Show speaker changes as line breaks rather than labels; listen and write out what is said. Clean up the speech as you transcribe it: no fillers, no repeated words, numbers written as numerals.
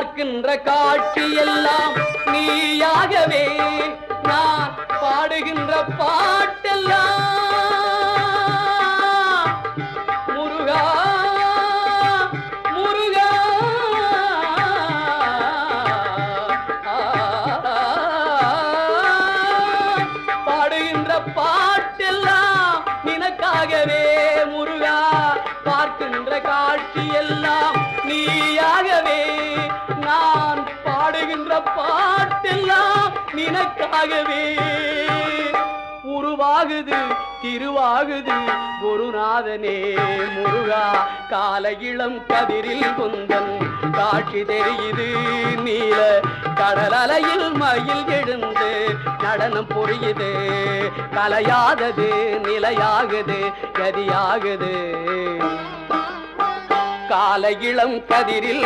பார்க்கின்ற காட்சி எல்லாம் நீயாகவே நான் பாடுகின்ற பாட்டெல்லாம் முருகா முருகா பாடுகின்ற பாட்டெல்லாம் நினக்காகவே முருகா பார்க்கின்ற காட்சி எல்லாம் நீயாகவே நான் பாடுகின்ற பாட்டெல்லாம் நினக்காகவே உருவாகுது திருவாகுது குருநாதனே முருகா கால இளம் கதிரில் குந்தன் காட்சி தெரியுது நீல கடல் அலையில் மயில் எழுந்து நடனம் புரியுது கலையாதது நிலையாகுது கதியாகுது கால இளம் கதிரில்